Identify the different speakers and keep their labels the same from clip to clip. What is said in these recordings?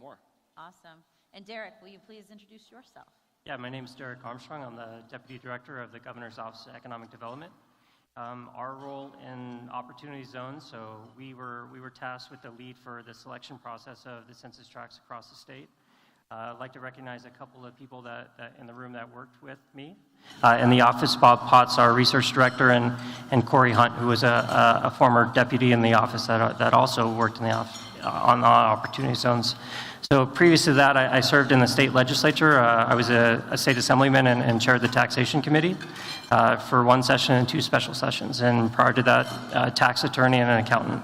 Speaker 1: more.
Speaker 2: Awesome. And Derek, will you please introduce yourself?
Speaker 3: Yeah, my name is Derek Armstrong. I'm the Deputy Director of the Governor's Office of Economic Development. Our role in opportunity zones, so we were tasked with the lead for the selection process of the census tracts across the state. I'd like to recognize a couple of people that in the room that worked with me. In the office, Bob Potts, our research director, and Corey Hunt, who was a former deputy in the office that also worked in the office on the opportunity zones. So previous to that, I served in the state legislature. I was a state assemblyman and chaired the taxation committee for one session and 2 special sessions. And prior to that, tax attorney and an accountant.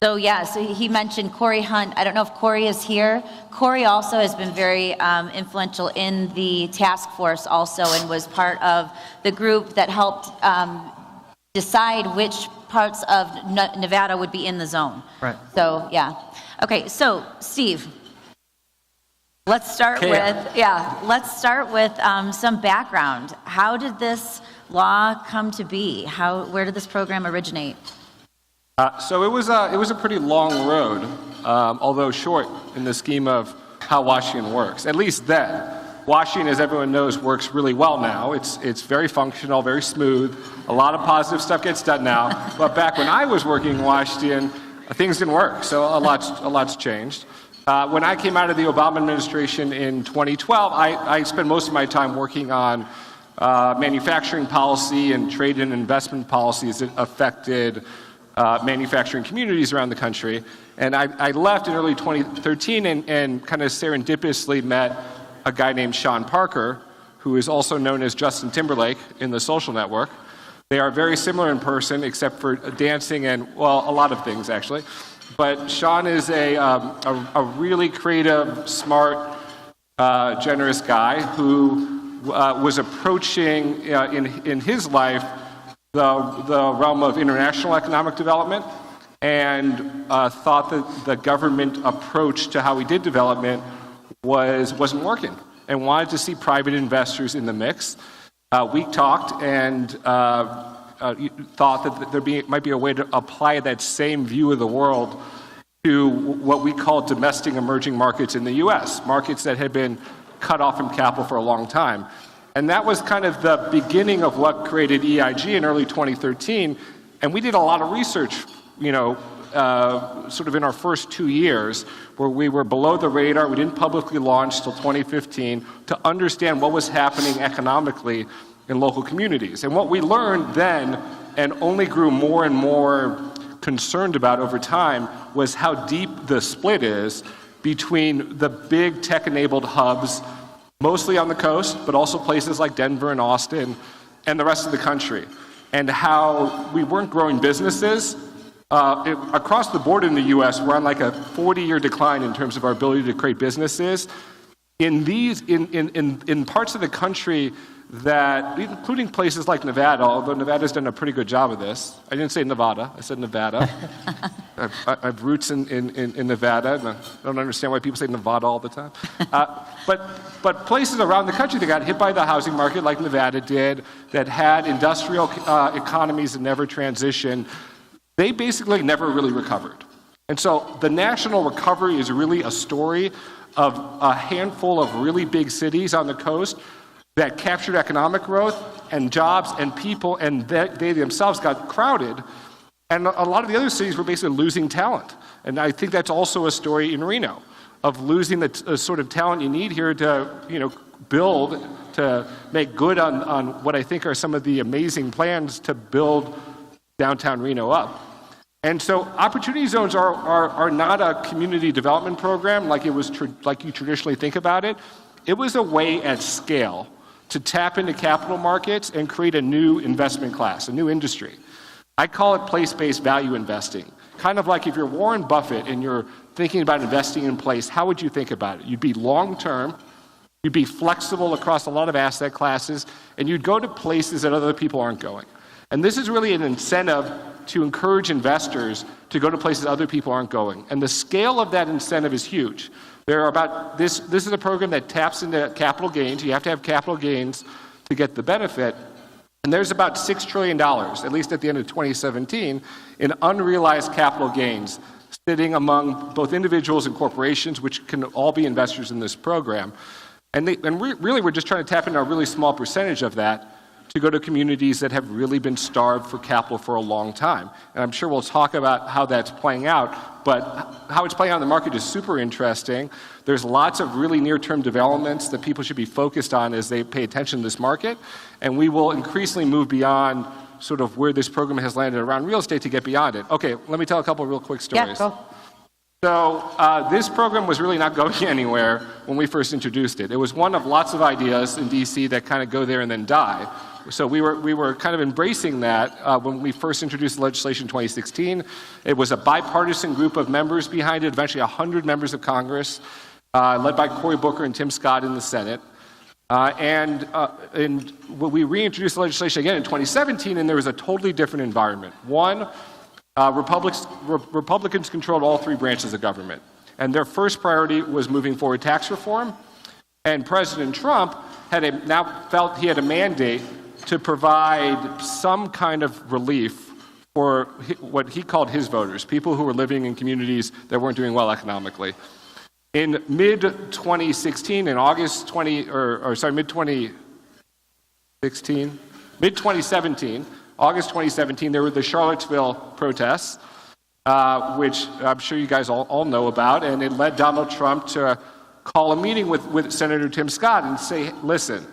Speaker 2: So yeah, so he mentioned Corey Hunt. I don't know if Corey is here. Corey also has been very influential in the task force also, and was part of the group that helped decide which parts of Nevada would be in the zone.
Speaker 3: Right.
Speaker 2: So yeah. Okay, so Steve, let's start with some background. How did this law come to be? Where did this program originate?
Speaker 1: So it was a pretty long road, although short in the scheme of how Washington works. At least then. Washington, as everyone knows, works really well now. It's very functional, very smooth. A lot of positive stuff gets done now. But back when I was working in Washington, things didn't work. So a lot's changed. When I came out of the Obama administration in 2012, I spent most of my time working on manufacturing policy and trade and investment policies that affected manufacturing communities around the country. And I left in early 2013 and kind of serendipitously met a guy named Sean Parker, who is also known as Justin Timberlake in The Social Network. They are very similar in person, except for dancing and, well, a lot of things, actually. But Sean is a really creative, smart, generous guy who was approaching, in his life, the realm of international economic development, and thought that the government approach to how we did development wasn't working, and wanted to see private investors in the mix. We talked and thought that there might be a way to apply that same view of the world to what we call domestic emerging markets in the U.S., markets that had been cut off from capital for a long time. And that was kind of the beginning of what created EIG in early 2013. And we did a lot of research, sort of in our first 2 years, where we were below the radar. We didn't publicly launch till 2015 to understand what was happening economically in local communities. And what we learned then, and only grew more and more concerned about over time, was how deep the split is between the big tech-enabled hubs, mostly on the coast, but also places like Denver and Austin, and the rest of the country. And how we weren't growing businesses. Across the board in the U.S., we're on like a 40-year decline in terms of our ability to create businesses. In parts of the country that, including places like Nevada, although Nevada's done a pretty good job of this. I didn't say Nevada, I said Nevada. I have roots in Nevada, and I don't understand why people say Nevada all the time. But places around the country that got hit by the housing market like Nevada did, that had industrial economies that never transitioned, they basically never really recovered. And so the national recovery is really a story of a handful of really big cities on the coast that captured economic growth and jobs and people, and they themselves got crowded. And a lot of the other cities were basically losing talent. And I think that's also a story in Reno, of losing the sort of talent you need here to build, to make good on what I think are some of the amazing plans to build downtown Reno up. And so opportunity zones are not a community development program like like you traditionally think about it. It was a way at scale to tap into capital markets and create a new investment class, a new industry. I call it place-based value investing. Kind of like if you're Warren Buffett and you're thinking about investing in place, how would you think about it? You'd be long-term, you'd be flexible across a lot of asset classes, and you'd go to places that other people aren't going. And this is really an incentive to encourage investors to go to places other people aren't going. And the scale of that incentive is huge. There are this is a program that taps into capital gains. You have to have capital gains to get the benefit. And there's about $6 trillion, at least at the end of 2017, in unrealized capital gains sitting among both individuals and corporations, which can all be investors in this program. And really, we're just trying to tap into a really small percentage of that to go to communities that have really been starved for capital for a long time. And I'm sure we'll talk about how that's playing out, but how it's playing out in the market is super interesting. There's lots of really near-term developments that people should be focused on as they pay attention to this market, and we will increasingly move beyond sort of where this program has landed around real estate to get beyond it. Okay, let me tell a couple of real quick stories.
Speaker 2: Yeah, go.
Speaker 1: So this program was really not going anywhere when we first introduced it. It was one of lots of ideas in DC that kind of go there and then die. So we were kind of embracing that when we first introduced the legislation in 2016. It was a bipartisan group of members behind it, eventually 100 members of Congress, led by Cory Booker and Tim Scott in the Senate. And we reintroduced the legislation again in 2017, and there was a totally different environment. One, Republicans controlled all three branches of government, and their first priority was moving forward tax reform. And President Trump now felt he had a mandate to provide some kind of relief for what he called his voters, people who were living in communities that weren't doing well economically. In mid-2016, in mid-2017, August 2017, there were the Charlottesville protests, which I'm sure you guys all know about, and it led Donald Trump to call a meeting with Senator Tim Scott and say, listen,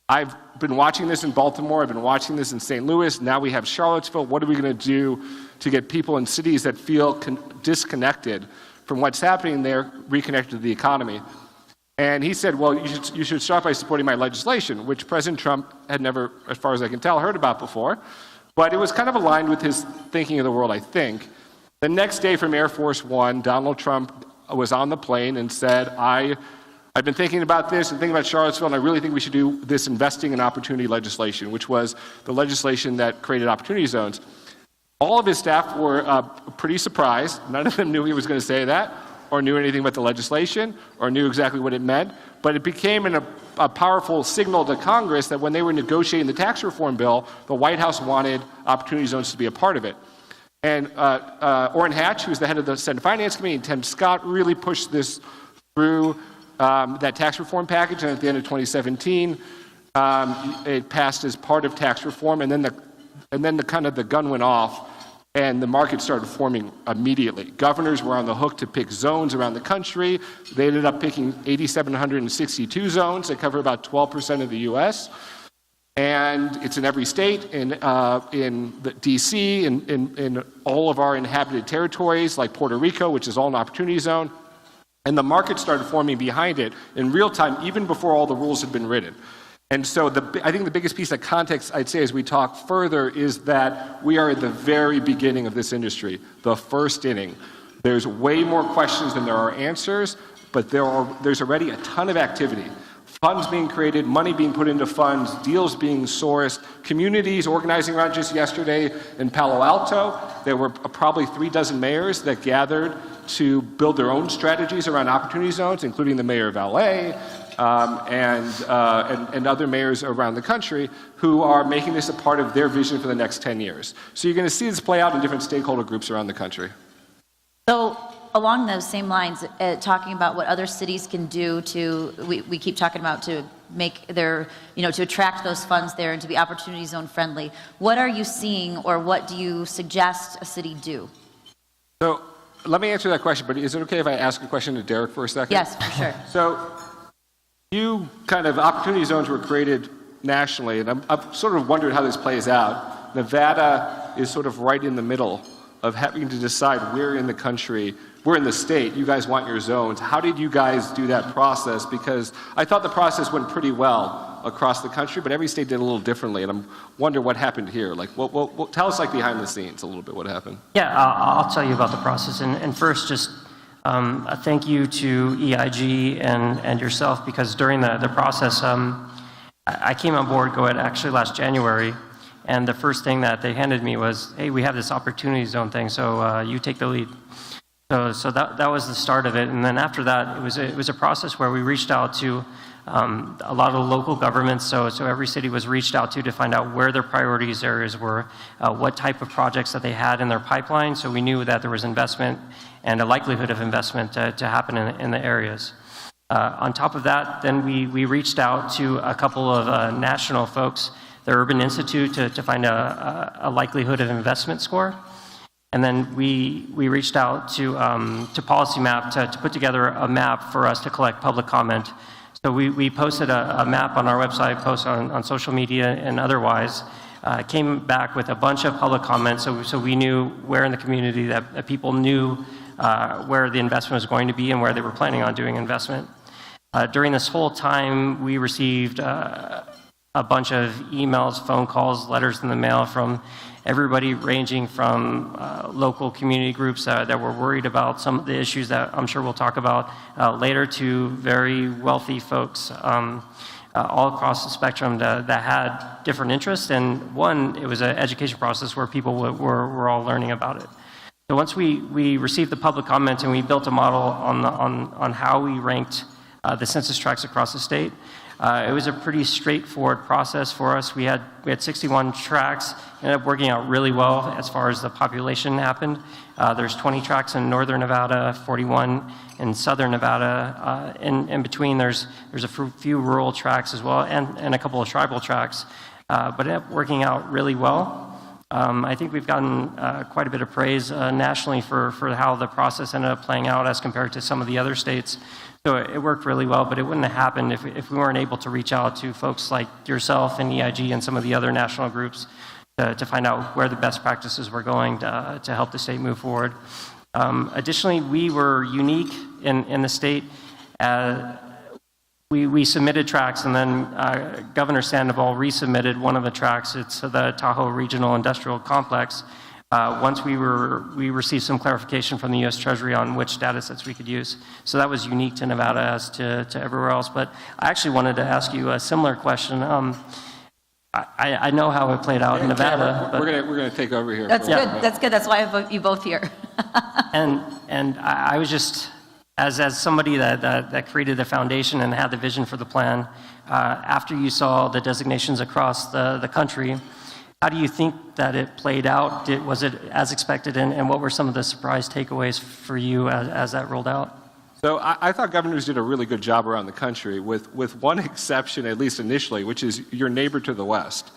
Speaker 1: I've been watching this in Baltimore, I've been watching this in St. Louis, now we have Charlottesville, what are we going to do to get people in cities that feel disconnected from what's happening there, reconnected to the economy? And he said, well, you should start by supporting my legislation, which President Trump had never, as far as I can tell, heard about before. But it was kind of aligned with his thinking of the world, I think. The next day from Air Force One, Donald Trump was on the plane and said, I've been thinking about this and thinking about Charlottesville, and I really think we should do this investing in opportunity legislation, which was the legislation that created opportunity zones. All of his staff were pretty surprised. None of them knew he was going to say that, or knew anything about the legislation, or knew exactly what it meant. But it became a powerful signal to Congress that when they were negotiating the tax reform bill, the White House wanted opportunity zones to be a part of it. And Orrin Hatch, who's the head of the Senate Finance Committee, and Tim Scott really pushed this through that tax reform package. And at the end of 2017, it passed as part of tax reform. And then the gun went off, and the market started forming immediately. Governors were on the hook to pick zones around the country. They ended up picking 8,762 zones that cover about 12% of the U.S. And it's in every state, in the D.C., in all of our inhabited territories, like Puerto Rico, which is all an opportunity zone. And the market started forming behind it in real time, even before all the rules had been written. And so I think the biggest piece of context, I'd say, as we talk further, is that we are at the very beginning of this industry, the first inning. There's way more questions than there are answers, but there's already a ton of activity. Funds being created, money being put into funds, deals being sourced, communities organizing around. Just yesterday in Palo Alto, there were probably 36 mayors that gathered to build their own strategies around opportunity zones, including the mayor of LA, and other mayors around the country who are making this a part of their vision for the next 10 years. So you're going to see this play out in different stakeholder groups around the country.
Speaker 2: So along those same lines, talking about what other cities can do we keep talking about to make their, to attract those funds there and to be opportunity zone friendly. What are you seeing, or what do you suggest a city do? So
Speaker 1: let me answer that question, but is it okay if I ask a question to Derek for a second?
Speaker 2: Yes, for sure.
Speaker 1: So opportunity zones were created nationally, and I've sort of wondered how this plays out. Nevada is sort of right in the middle of having to decide where in the country, where in the state you guys want your zones. How did you guys do that process? Because I thought the process went pretty well across the country, but every state did a little differently, and I'm wondering what happened here. Tell us behind the scenes a little bit what happened.
Speaker 3: Yeah, I'll tell you about the process. And first, just a thank you to EIG and yourself, because during the process, I came on board actually last January, and the first thing that they handed me was, hey, we have this opportunity zone thing, so you take the lead. So that was the start of it, and then after that, it was a process where we reached out to a lot of local governments. So every city was reached out to find out where their priorities areas were, what type of projects that they had in their pipeline. So we knew that there was investment and a likelihood of investment to happen in the areas. On top of that, then we reached out to a couple of national folks, the Urban Institute, to find a likelihood of investment score. And then we reached out to Policy Map to put together a map for us to collect public comment. So we posted a map on our website, posts on social media and otherwise, came back with a bunch of public comments, so we knew where in the community that people knew where the investment was going to be and where they were planning on doing investment. During this whole time, we received a bunch of emails, phone calls, letters in the mail from everybody ranging from local community groups that were worried about some of the issues that I'm sure we'll talk about later, to very wealthy folks all across the spectrum that had different interests. And one, it was an education process where people were all learning about it. So once we received the public comments and we built a model on how we ranked the census tracts across the state, it was a pretty straightforward process for us. We had 61 tracts, ended up working out really well as far as the population happened. There's 20 tracts in northern Nevada, 41 in southern Nevada. In between, there's a few rural tracts as well, and a couple of tribal tracts. But it ended up working out really well. I think we've gotten quite a bit of praise nationally for how the process ended up playing out as compared to some of the other states. So it worked really well, but it wouldn't have happened if we weren't able to reach out to folks like yourself and EIG and some of the other national groups to find out where the best practices were going to help the state move forward. Additionally, we were unique in the state. We submitted tracts, and then Governor Sandoval resubmitted one of the tracts. It's the Tahoe Regional Industrial Complex. Once we received some clarification from the U.S. Treasury on which data sets we could use. So that was unique to Nevada as to everywhere else. But I actually wanted to ask you a similar question. I know how it played out in Nevada.
Speaker 1: We're gonna take over here.
Speaker 2: That's good. That's good. That's why I vote you both here.
Speaker 3: and I was just, as somebody that created the foundation and had the vision for the plan, after you saw the designations across the country, how do you think that it played out? Was it as expected, and what were some of the surprise takeaways for you as that rolled out?
Speaker 1: So I thought governors did a really good job around the country, with one exception, at least initially, which is your neighbor to the west.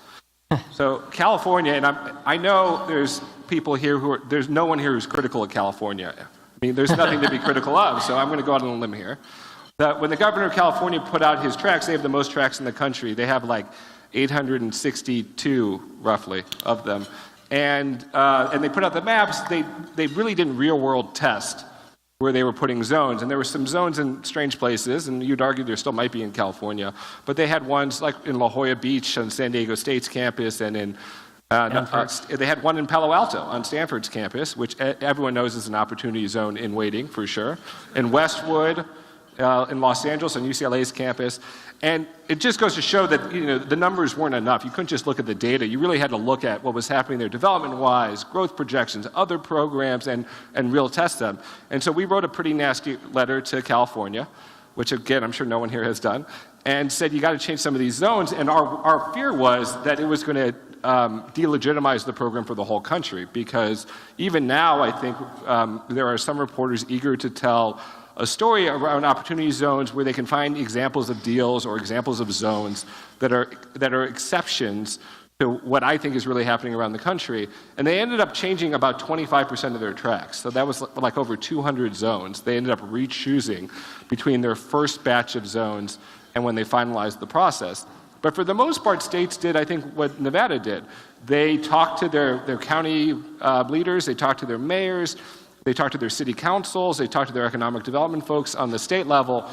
Speaker 1: So California, and I know there's people here there's no one here who's critical of California. I mean, there's nothing to be critical of, so I'm going to go out on a limb here. That when the governor of California put out his tracts, they have the most tracts in the country. They have like 862 roughly of them, and they put out the maps. They really didn't real world test where they were putting zones, and there were some zones in strange places, and you'd argue there still might be in California, but they had ones like in La Jolla Beach on San Diego State's campus, and in they had one in Palo Alto on Stanford's campus, which everyone knows is an opportunity zone in waiting for sure. In Westwood, in Los Angeles on UCLA's campus. And it just goes to show that the numbers weren't enough. You couldn't just look at the data. You really had to look at what was happening there development-wise, growth projections, other programs, and real test them. And so we wrote a pretty nasty letter to California, which again, I'm sure no one here has done, and said you got to change some of these zones. And our fear was that it was going to delegitimize the program for the whole country, because even now I think there are some reporters eager to tell a story around opportunity zones where they can find examples of deals or examples of zones that are exceptions to what I think is really happening around the country. And they ended up changing about 25% of their tracks. So that was like over 200 zones. They ended up re-choosing between their first batch of zones and when they finalized the process. But for the most part, states did, I think, what Nevada did. They talked to their county leaders, they talked to their mayors, they talked to their city councils, they talked to their economic development folks on the state level,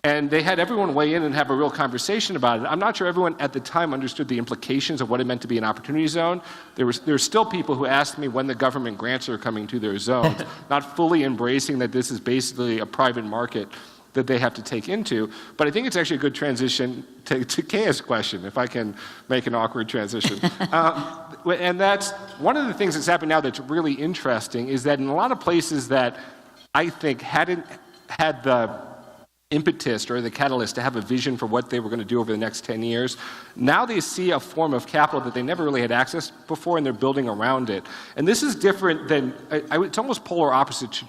Speaker 1: and they had everyone weigh in and have a real conversation about it. I'm not sure everyone at the time understood the implications of what it meant to be an opportunity zone. There's still people who asked me when the government grants are coming to their zones, not fully embracing that this is basically a private market that they have to take into. But I think it's actually a good transition to Kaya's question, if I can make an awkward transition. And that's one of the things that's happening now that's really interesting, is that in a lot of places that I think, hadn't had the impetus or the catalyst to have a vision for what they were going to do over the next 10 years. Now they see a form of capital that they never really had access before, and they're building around it. And this is different than, it's almost polar opposite to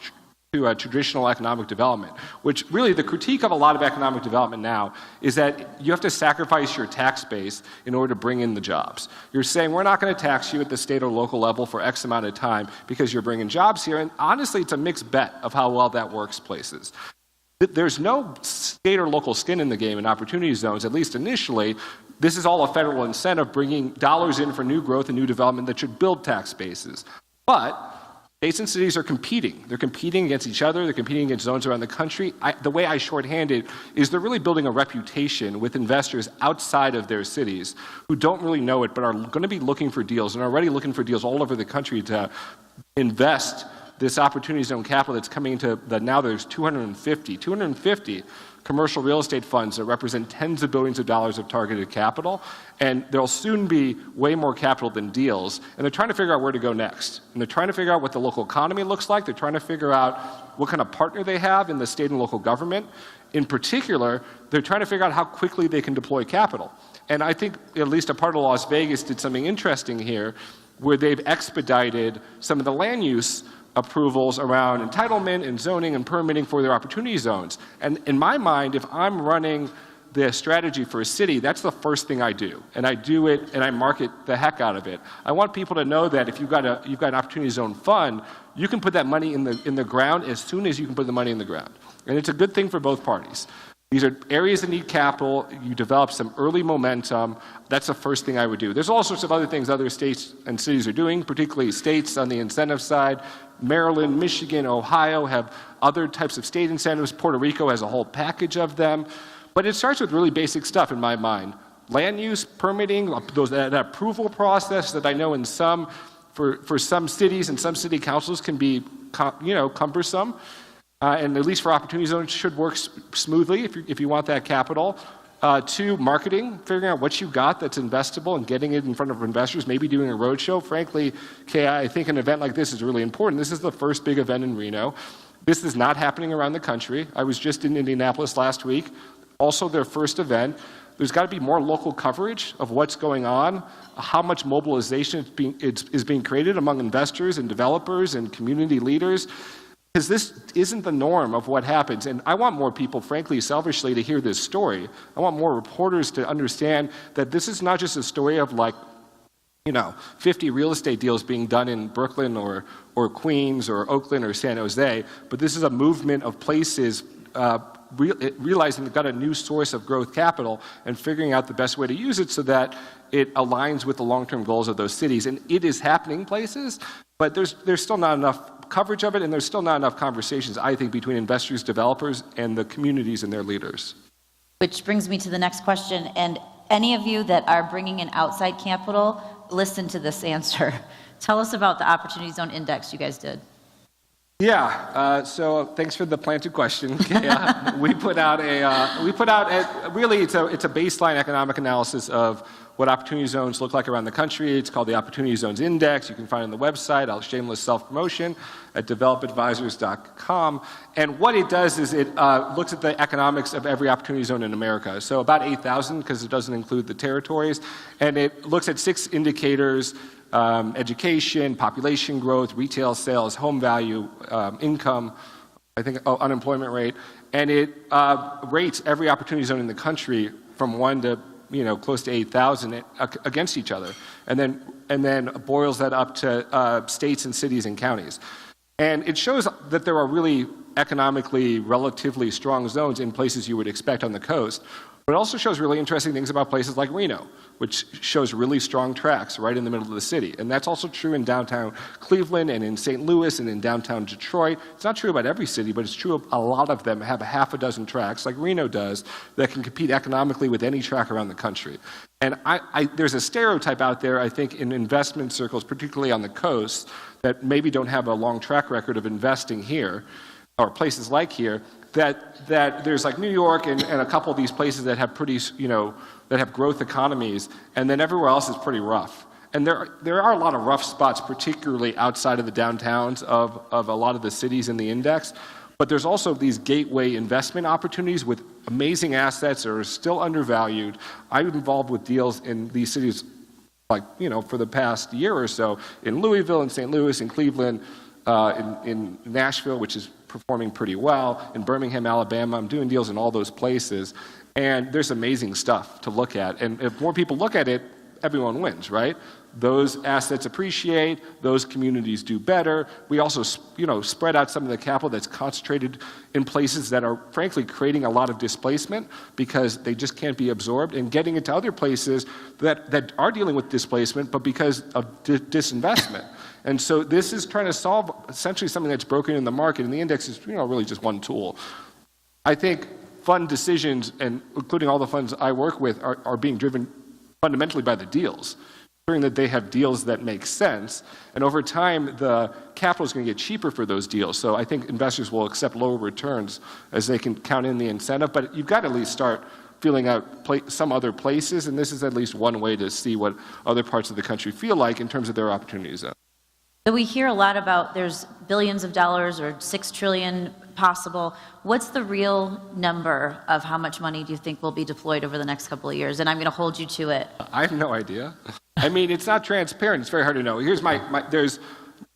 Speaker 1: traditional economic development, which really the critique of a lot of economic development now is that you have to sacrifice your tax base in order to bring in the jobs. You're saying, we're not going to tax you at the state or local level for X amount of time because you're bringing jobs here. And honestly, it's a mixed bet of how well that works places. There's no state or local skin in the game in opportunity zones, at least initially. This is all a federal incentive bringing dollars in for new growth and new development that should build tax bases. But states and cities are competing. They're competing against each other. They're competing against zones around the country. The way I shorthand it is they're really building a reputation with investors outside of their cities who don't really know it but are going to be looking for deals and are already looking for deals all over the country to invest this opportunity zone capital that's coming into now there's 250 commercial real estate funds that represent tens of billions of dollars of targeted capital, and there'll soon be way more capital than deals, and they're trying to figure out where to go next. And they're trying to figure out what the local economy looks like. They're trying to figure out what kind of partner they have in the state and local government. In particular, they're trying to figure out how quickly they can deploy capital. And I think at least a part of Las Vegas did something interesting here where they've expedited some of the land use approvals around entitlement and zoning and permitting for their opportunity zones. And in my mind, if I'm running the strategy for a city, that's the first thing I do. And I do it and I market the heck out of it. I want people to know that if you've got an opportunity zone fund, you can put that money in the ground as soon as you can put the money in the ground. And it's a good thing for both parties. These are areas that need capital. You develop some early momentum. That's the first thing I would do. There's all sorts of other things other states and cities are doing, particularly states on the incentive side. Maryland, Michigan, Ohio have other types of state incentives. Puerto Rico has a whole package of them. But it starts with really basic stuff in my mind. Land use, permitting, that approval process that I know for some cities and some city councils can be cumbersome. And at least for opportunity zones should work smoothly if you want that capital. 2, marketing, figuring out what you got that's investable and getting it in front of investors, maybe doing a roadshow. Frankly, Kay, I think an event like this is really important. This is the first big event in Reno. This is not happening around the country. I was just in Indianapolis last week, also their first event. There's got to be more local coverage of what's going on, how much mobilization is being created among investors and developers and community leaders. Because this isn't the norm of what happens. And I want more people, frankly, selfishly, to hear this story. I want more reporters to understand that this is not just a story of 50 real estate deals being done in Brooklyn or Queens or Oakland or San Jose, but this is a movement of places realizing they've got a new source of growth capital and figuring out the best way to use it so that it aligns with the long-term goals of those cities. And it is happening places, but there's still not enough coverage of it, and there's still not enough conversations, I think, between investors, developers, and the communities and their leaders.
Speaker 2: Which brings me to the next question. And any of you that are bringing in outside capital, listen to this answer. Tell us about the Opportunity Zone Index you guys did.
Speaker 1: Yeah, so thanks for the planted question. We put out really it's a baseline economic analysis of what opportunity zones look like around the country. It's called the Opportunity Zones Index. You can find it on the website. I'll shameless self-promotion at developadvisors.com. And what it does is it looks at the economics of every opportunity zone in America. So about 8,000 because it doesn't include the territories. And it looks at 6 indicators: education, population growth, retail sales, home value, income, unemployment rate. And it rates every opportunity zone in the country from 1 to close to 8,000 against each other, and then boils that up to states and cities and counties. And it shows that there are really economically relatively strong zones in places you would expect on the coast, but it also shows really interesting things about places like Reno, which shows really strong tracks right in the middle of the city. And that's also true in downtown Cleveland and in St. Louis and in downtown Detroit. It's not true about every city, but it's true of a lot of them have a half a dozen tracks, like Reno does, that can compete economically with any track around the country. And there's a stereotype out there, I think, in investment circles, particularly on the coast, that maybe don't have a long track record of investing here, or places like here, that there's like New York and a couple of these places that have pretty, that have growth economies, and then everywhere else is pretty rough. And there are a lot of rough spots, particularly outside of the downtowns of a lot of the cities in the index. But there's also these gateway investment opportunities with amazing assets that are still undervalued. I'm involved with deals in these cities, like, for the past year or so, in Louisville, in St. Louis, in Cleveland, in Nashville, which is performing pretty well, in Birmingham, Alabama. I'm doing deals in all those places. And there's amazing stuff to look at. And if more people look at it, everyone wins, right? Those assets appreciate, those communities do better. We also, spread out some of the capital that's concentrated in places that are, frankly, creating a lot of displacement because they just can't be absorbed, and getting into other places that are dealing with displacement, but because of disinvestment. And so this is trying to solve essentially something that's broken in the market, and the index is, really just one tool. I think fund decisions, and including all the funds I work with, are being driven fundamentally by the deals, ensuring that they have deals that make sense. And over time, the capital is going to get cheaper for those deals. So I think investors will accept lower returns as they can count in the incentive. But you've got to at least start feeling out some other places, and this is at least one way to see what other parts of the country feel like in terms of their opportunities.
Speaker 2: So we hear a lot about there's billions of dollars or 6 trillion possible. What's the real number of how much money do you think will be deployed over the next couple of years? And I'm going to hold you to it.
Speaker 1: I have no idea. I mean, it's not transparent. It's very hard to know. Here's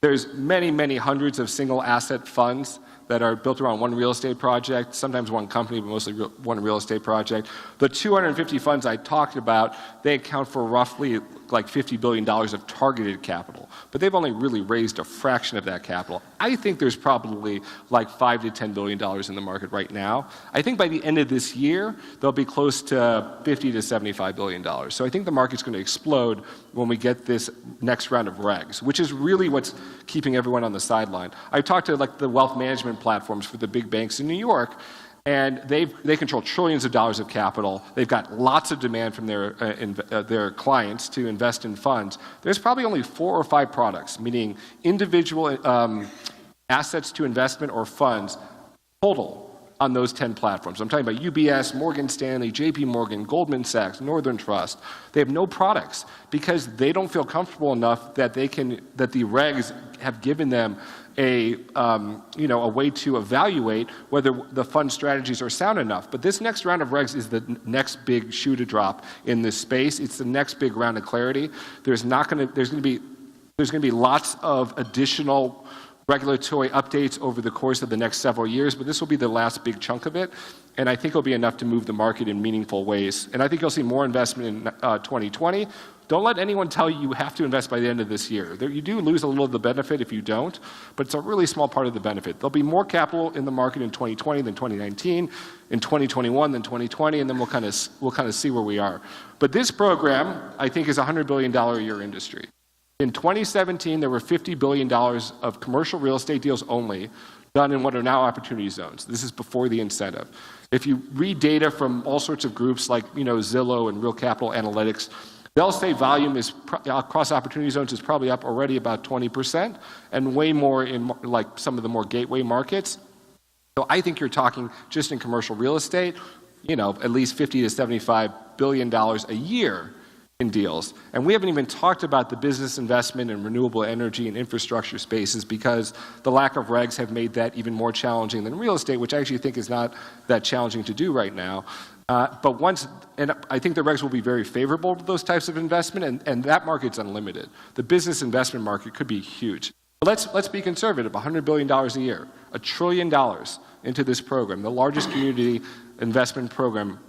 Speaker 1: there's many, many hundreds of single asset funds that are built around one real estate project, sometimes one company, but mostly one real estate project. The 250 funds I talked about, they account for roughly like $50 billion of targeted capital, but they've only really raised a fraction of that capital. I think there's probably like $5 to $10 billion in the market right now. I think by the end of this year, they'll be close to $50 to $75 billion. So I think the market's going to explode when we get this next round of regs, which is really what's keeping everyone on the sideline. I talked to like the wealth management platforms for the big banks in New York, and they control trillions of dollars of capital. They've got lots of demand from their clients to invest in funds. There's probably only 4 or 5 products, meaning individual assets to investment or funds total on those 10 platforms. I'm talking about UBS, Morgan Stanley, JP Morgan, Goldman Sachs, Northern Trust. They have no products because they don't feel comfortable enough that the regs have given them a way to evaluate whether the fund strategies are sound enough. But this next round of regs is the next big shoe to drop in this space. It's the next big round of clarity. There's going to be lots of additional regulatory updates over the course of the next several years, but this will be the last big chunk of it, and I think it'll be enough to move the market in meaningful ways. And I think you'll see more investment in 2020. Don't let anyone tell you you have to invest by the end of this year. You do lose a little of the benefit if you don't, but it's a really small part of the benefit. There'll be more capital in the market in 2020 than 2019, in 2021 than 2020, and then we'll kind of see where we are. But this program, I think, is a $100 billion a year industry. In 2017, there were $50 billion of commercial real estate deals only done in what are now opportunity zones. This is before the incentive. If you read data from all sorts of groups like Zillow and Real Capital Analytics, they'll say volume is across opportunity zones is probably up already about 20%, and way more in like some of the more gateway markets. So I think you're talking just in commercial real estate, at least $50 to $75 billion a year in deals. And we haven't even talked about the business investment in renewable energy and infrastructure spaces because the lack of regs have made that even more challenging than real estate, which I actually think is not that challenging to do right now. And I think the regs will be very favorable to those types of investment, and that market's unlimited. The business investment market could be huge. But let's be conservative, $100 billion a year, $1 trillion into this program, the largest community investment program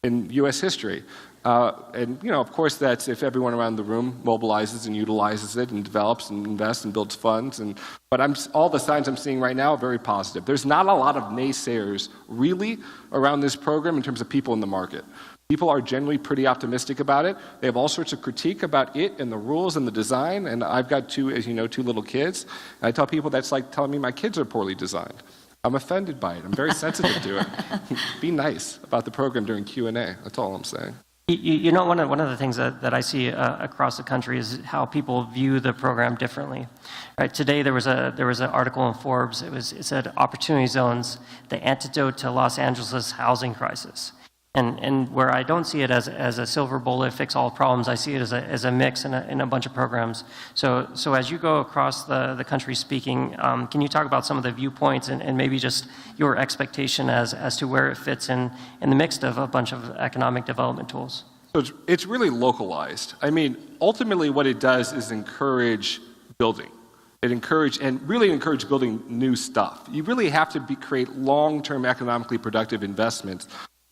Speaker 1: in U.S. history. Of course, that's if everyone around the room mobilizes and utilizes it and develops and invests and builds funds. But all the signs I'm seeing right now are very positive. There's not a lot of naysayers really around this program in terms of people in the market. People are generally pretty optimistic about it. They have all sorts of critique about it and the rules and the design. And I've got two little kids. And I tell people that's like telling me my kids are poorly designed. I'm offended by it. I'm very sensitive to it. Be nice about the program during Q&A. That's all I'm saying.
Speaker 3: One of the things that I see across the country is how people view the program differently. Right, today there was an article in Forbes. It said opportunity zones, the antidote to Los Angeles housing crisis. And where I don't see it as a silver bullet fix all problems, I see it as a mix in a bunch of programs. So as you go across the country speaking, can you talk about some of the viewpoints and maybe just your expectation as to where it fits in the mix of a bunch of economic development tools?
Speaker 1: So it's really localized. I mean, ultimately what it does is encourage building. It encourage building new stuff. You really have to create long-term economically productive investments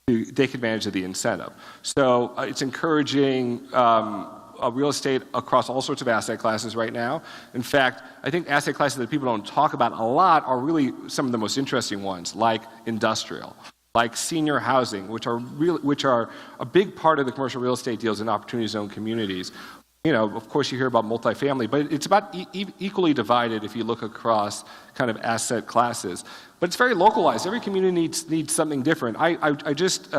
Speaker 1: to take advantage of the incentive. So it's encouraging real estate across all sorts of asset classes right now. In fact, I think asset classes that people don't talk about a lot are really some of the most interesting ones, like industrial, like senior housing, which are a big part of the commercial real estate deals in opportunity zone communities. You know, of course, you hear about multifamily, but it's about equally divided if you look across kind of asset classes. But it's very localized. Every community needs something different. I just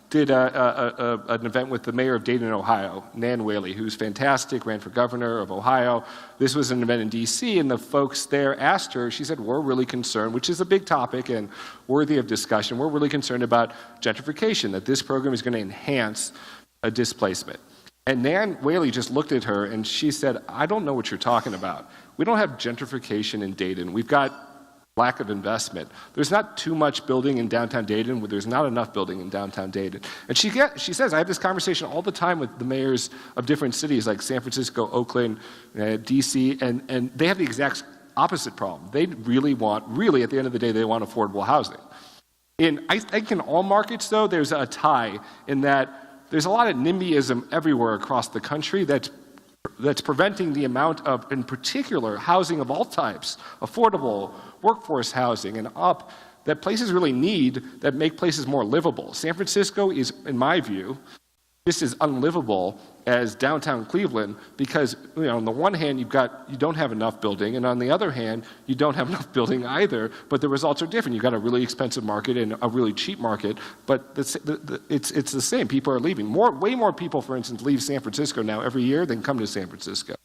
Speaker 1: did an event with the mayor of Dayton, Ohio, Nan Whaley, who's fantastic, ran for governor of Ohio. This was an event in D.C., and the folks there asked her, she said, we're really concerned, which is a big topic and worthy of discussion, we're really concerned about gentrification, that this program is going to enhance a displacement. And Nan Whaley just looked at her and she said, I don't know what you're talking about. We don't have gentrification in Dayton. We've got lack of investment. There's not too much building in downtown Dayton, but there's not enough building in downtown Dayton. And she says, I have this conversation all the time with the mayors of different cities like San Francisco, Oakland, DC, and they have the exact opposite problem. They really at the end of the day, they want affordable housing. I think in all markets, though, there's a tie in that there's a lot of NIMBYism everywhere across the country that's preventing the amount of, in particular, housing of all types, affordable, workforce housing, and up, that places really need that make places more livable. San Francisco is, in my view, just as unlivable as downtown Cleveland because, you know, on the one hand, you don't have enough building, and on the other hand, you don't have enough building either, but the results are different. You've got a really expensive market and a really cheap market, but it's the same. People are leaving. Way more people, for instance, leave San Francisco now every year than come to San Francisco.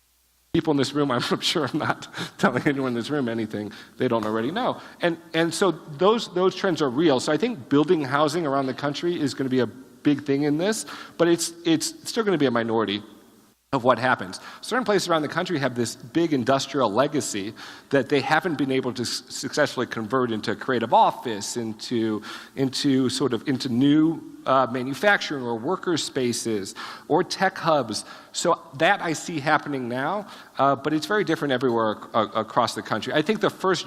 Speaker 1: People in this room, I'm sure I'm not telling anyone in this room anything they don't already know. And so those trends are real. So I think building housing around the country is going to be a big thing in this, but it's still going to be a minority of what happens. Certain places around the country have this big industrial legacy that they haven't been able to successfully convert into creative office, into new manufacturing or worker spaces or tech hubs. So that I see happening now, but it's very different everywhere across the country. I think the first